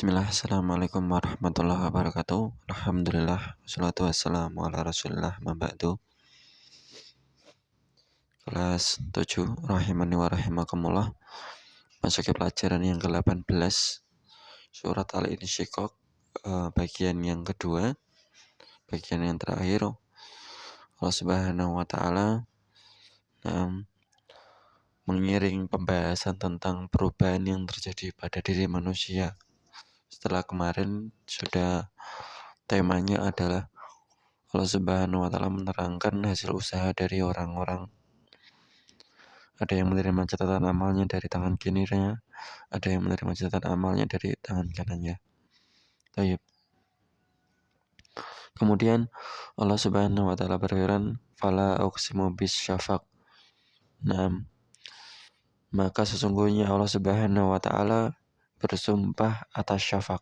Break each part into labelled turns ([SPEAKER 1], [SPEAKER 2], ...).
[SPEAKER 1] Bismillah, Assalamualaikum warahmatullahi wabarakatuh. Alhamdulillah, wassalatu wassalamu ala rasulillah, maba'du. Kelas 7, rahimani wa rahimakumullah. Masuk ke pelajaran yang ke-18, surat Al-Insyiqaq, bagian yang kedua, bagian yang terakhir. Allah Subhanahu wa ta'ala mengiring pembahasan tentang perubahan yang terjadi pada diri manusia. Setelah kemarin sudah temanya adalah Allah Subhanahu wa ta'ala menerangkan hasil usaha dari orang-orang. Ada yang menerima catatan amalnya dari tangan kirinya, ada yang menerima catatan amalnya dari tangan kanannya. Baik. Kemudian Allah Subhanahu wa ta'ala berfirman, "Fala uqsimu bisyafaq." Maka sesungguhnya Allah Subhanahu wa ta'ala bersumpah atas syafaq.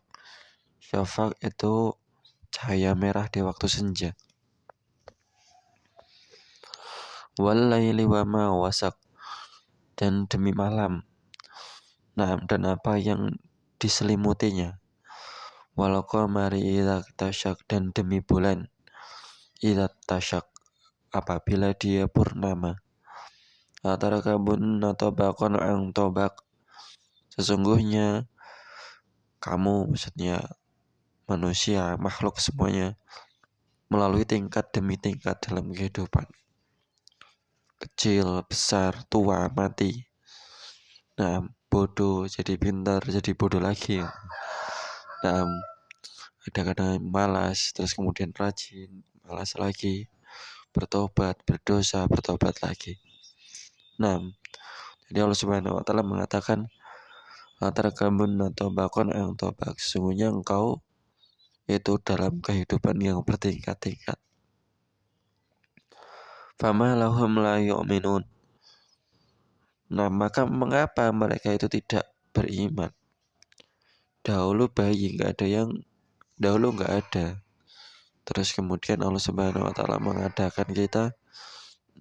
[SPEAKER 1] Syafaq itu cahaya merah di waktu senja. Wal laili wa ma wasaq, dan demi malam. Dan apa yang diselimutinya. Wal qamari idza tasyak, dan demi bulan idza tasyak, apabila dia purnama. Atarakabun tabaqan an tabaq, sesungguhnya kamu, maksudnya manusia, makhluk semuanya, melalui tingkat demi tingkat dalam kehidupan. Kecil, besar, tua, mati. Bodoh jadi pintar, jadi bodoh lagi. Kadang-kadang malas, terus kemudian rajin, malas lagi, bertobat, berdosa, bertobat lagi. Jadi Allah Subhanahu wa ta'ala mengatakan, "Atarakamun atau bakon yang tobak." Sesungguhnya engkau itu dalam kehidupan yang bertingkat-tingkat. Fama lahum la yu'minun. Maka mengapa mereka itu tidak beriman? Dahulu nggak ada. Terus kemudian Allah Subhanahu wa ta'ala mengadakan kita.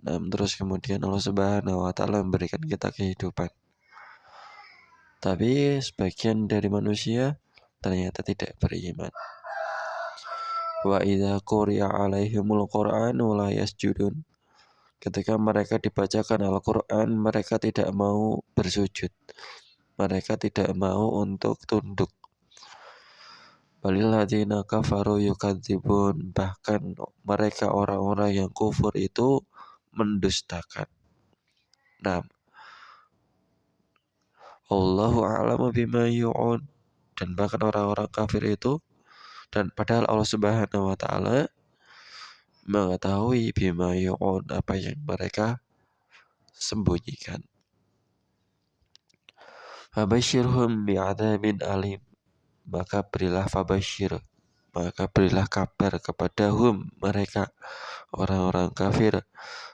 [SPEAKER 1] Terus kemudian Allah Subhanahu wa ta'ala memberikan kita kehidupan. Tapi sebagian dari manusia ternyata tidak beriman. Wa idza quri'a 'alaihimul Qur'anu la yasjudun. Ketika mereka dibacakan Al-Qur'an, mereka tidak mau bersujud. Mereka tidak mau untuk tunduk. Balil ladzina kafaru yukadzibun, bahkan mereka orang-orang yang kufur itu mendustakan. Allahu a'lamu bima yu'un, dan bahkan orang-orang kafir itu, dan padahal Allah Subhanahu wa ta'ala mengetahui bima yu'un, apa yang mereka sembunyikan. Fabashirhum bi'adzabin alim, maka berilah kabar kepada mereka orang-orang kafir,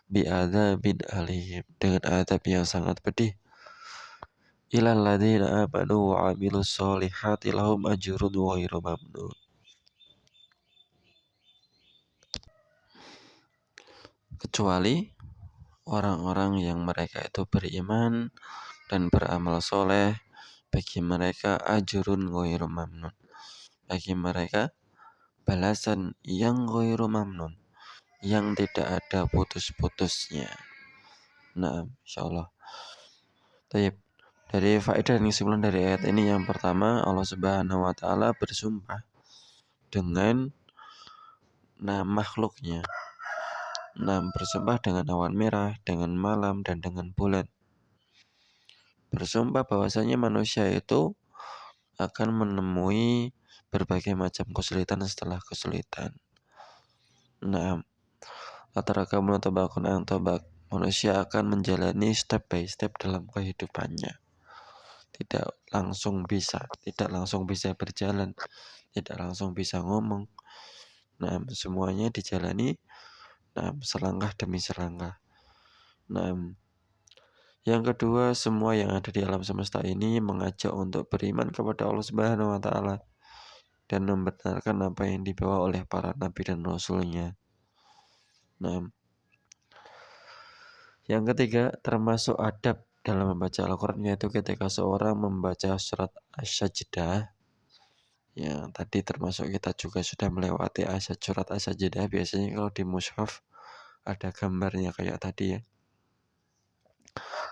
[SPEAKER 1] bi'adzabin alim, dengan azab yang sangat pedih. Ilal ladzina amanu wa 'amilus sholihati lahum ajrun ghairu mamnun. Kecuali orang-orang yang mereka itu beriman dan beramal soleh, bagi mereka ajrun ghairu mamnun, bagi mereka balasan yang ghairu mamnun, yang tidak ada putus-putusnya. Insyaallah. Baik. Dari faedah dan kesimpulan dari ayat ini, yang pertama, Allah Subhanahu wa ta'ala bersumpah dengan makhluknya. Bersumpah dengan awan merah, dengan malam, dan dengan bulan. Bersumpah bahwasanya manusia itu akan menemui berbagai macam kesulitan setelah kesulitan. Atarakamun tabaqun an tabaq, manusia akan menjalani step by step dalam kehidupannya. Tidak langsung bisa berjalan, tidak langsung bisa ngomong. Semuanya dijalani selangkah demi selangkah. Yang kedua, semua yang ada di alam semesta ini mengajak untuk beriman kepada Allah Subhanahu wa ta'ala dan membenarkan apa yang dibawa oleh para nabi dan rasulnya. Yang ketiga, termasuk adab dalam membaca Al-Quran, yaitu ketika seorang membaca surat Asy-Sajdah, Ya, tadi termasuk kita juga sudah melewati ayat surat As-Sajdah. Biasanya kalau di mushaf ada gambarnya kayak tadi ya.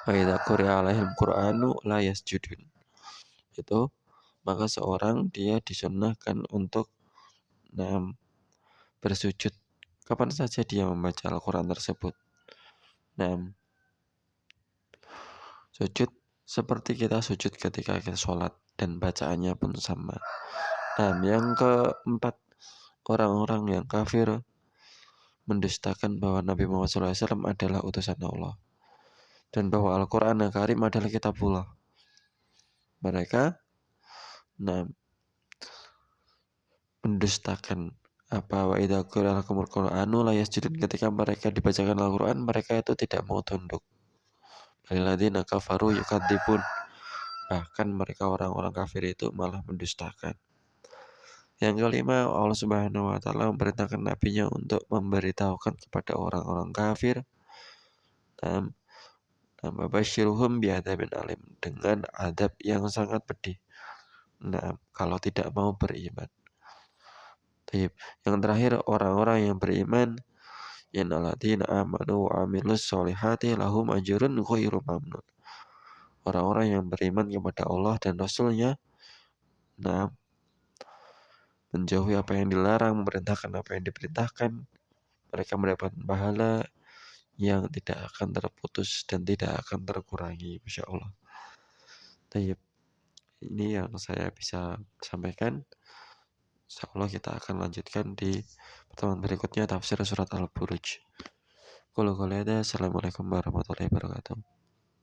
[SPEAKER 1] Wa idza quri'a 'alaihim Qur'anu la yasjudun. Itu maka seorang dia disunnahkan untuk bersujud kapan saja dia membaca Al-Quran tersebut. Sujud seperti kita sujud ketika kita sholat dan bacaannya pun sama. Yang keempat, orang-orang yang kafir mendustakan bahwa Nabi Muhammad SAW adalah utusan Allah dan bahwa Al-Quran Al-Karim adalah kitabullah. Mereka mendustakan wa idza quri'a lakumul Qur'anu la yasjudun, ketika mereka dibacakan Al-Quran mereka itu tidak mau tunduk. Alladzina kafaru yukadzibun, bahkan mereka orang-orang kafir itu malah mendustakan. Yang kelima, Allah Subhanahu wa taala memerintahkan nabinya untuk memberitahukan kepada orang-orang kafir babasyiruhum bi'adzabin alim, dengan adab yang sangat pedih. Kalau tidak mau beriman. Yang terakhir, orang-orang yang beriman, innalladzina amanu wa amilus sholihati lahum ajrun ghairu mamnun. Orang-orang yang beriman kepada Allah dan Rasul-Nya, menjauhi apa yang dilarang, memerintahkan apa yang diperintahkan, mereka mendapat pahala yang tidak akan terputus dan tidak akan terkurangi, Masya Allah. Ini yang saya bisa sampaikan. Insya Allah kita akan lanjutkan di pertemuan berikutnya tafsir surat Al-Buruj. Assalamualaikum warahmatullahi wabarakatuh.